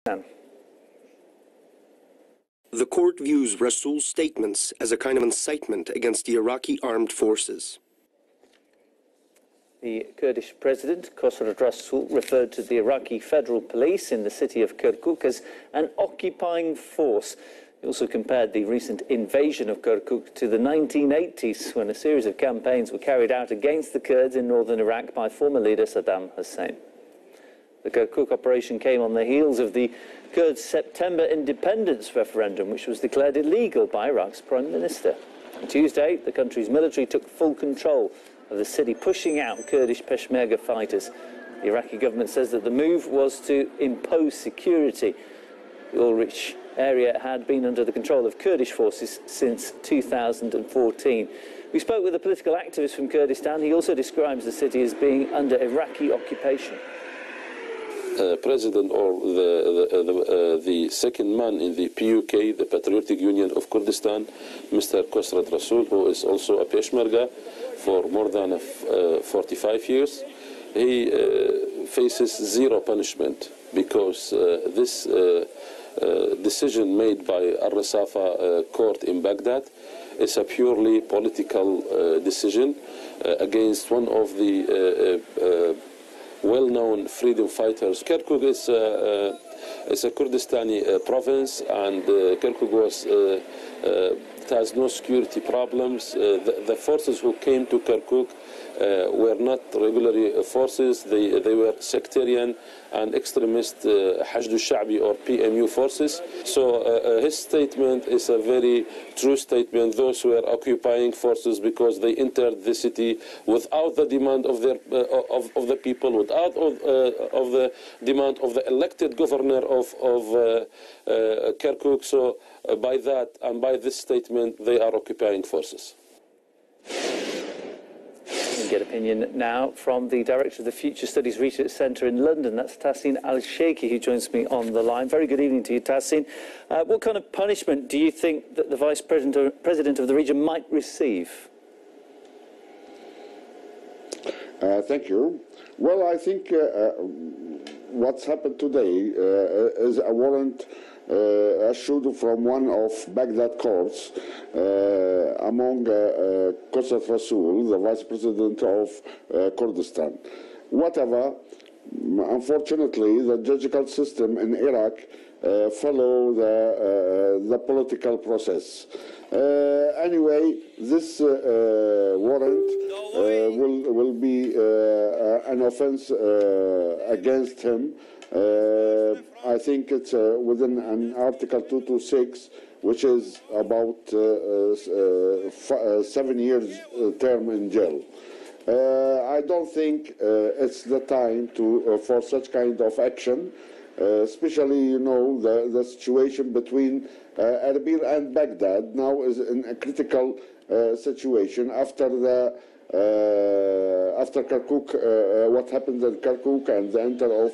The court views Rasul's statements as a kind of incitement against the Iraqi armed forces. The Kurdish president, Khosrow Rasul, referred to the Iraqi Federal Police in the city of Kirkuk as an occupying force. He also compared the recent invasion of Kirkuk to the 1980s, when a series of campaigns were carried out against the Kurds in northern Iraq by former leader Saddam Hussein. The Kirkuk operation came on the heels of the Kurds' September independence referendum, which was declared illegal by Iraq's Prime Minister. On Tuesday, the country's military took full control of the city, pushing out Kurdish Peshmerga fighters. The Iraqi government says that the move was to impose security. The oil-rich area had been under the control of Kurdish forces since 2014. We spoke with a political activist from Kurdistan. He also describes the city as being under Iraqi occupation. President or the second man in the PUK, the Patriotic Union of Kurdistan, Mr. Khosrow Rasul, who is also a Peshmerga for more than 45 years, he faces zero punishment because this decision made by Al-Rasafa court in Baghdad is a purely political decision against one of the well-known freedom fighters. Kirkuk is a Kurdistani province, and Kirkuk has no security problems. The forces who came to Kirkuk were not regular forces. They were sectarian and extremist Hashd al-Sha'bi or PMU forces. So his statement is a very true statement. Those were occupying forces because they entered the city without the demand of the people, without of the demand of the elected governor of Kirkuk. So by that and by this statement, they are occupying forces. Get opinion now from the director of the Future Studies Research Centre in London. That's Tahseen Alshaikhli, who joins me on the line. Very good evening to you, Tahseen. What kind of punishment do you think that the Vice President of the region might receive? Thank you. Well, I think what's happened today is a warrant issued from one of Baghdad courts among Khosrow Rasul, the Vice President of Kurdistan. Whatever, unfortunately, the judicial system in Iraq follow the political process. Anyway, this warrant will be an offense against him. I think it's within an Article 226, which is about 7 years term in jail. I don't think it's the time for such kind of action, especially, you know, the situation between Erbil and Baghdad now is in a critical situation after after Kirkuk, what happened in Kirkuk and the enter of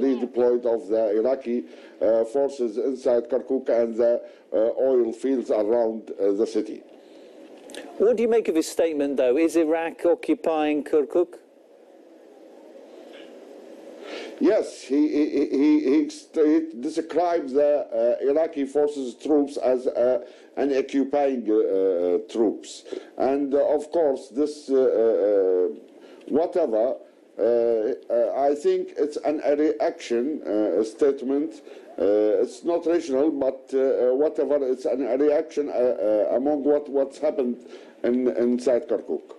redeployed of the Iraqi forces inside Kirkuk and the oil fields around the city. What do you make of his statement, though? Is Iraq occupying Kirkuk? Yes, he describes the Iraqi forces troops as an occupying troops, and of course this whatever I think it's a reaction statement. It's not rational, but whatever, it's a reaction among what's happened inside Kirkuk.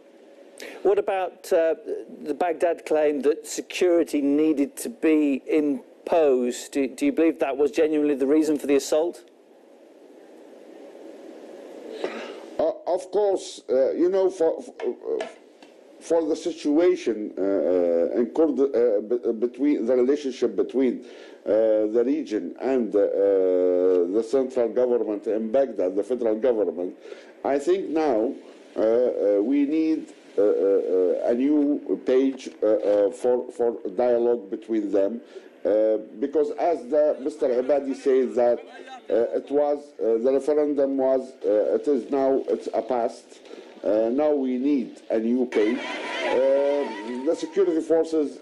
What about the Baghdad claim that security needed to be imposed? Do you believe that was genuinely the reason for the assault? Of course, you know, for the situation in between the relationship between the region and the central government in Baghdad, the federal government, I think now we need a new page for dialogue between them, because as Mr. Ibadi says that it was the referendum was it's a past. Now we need a new page. The security forces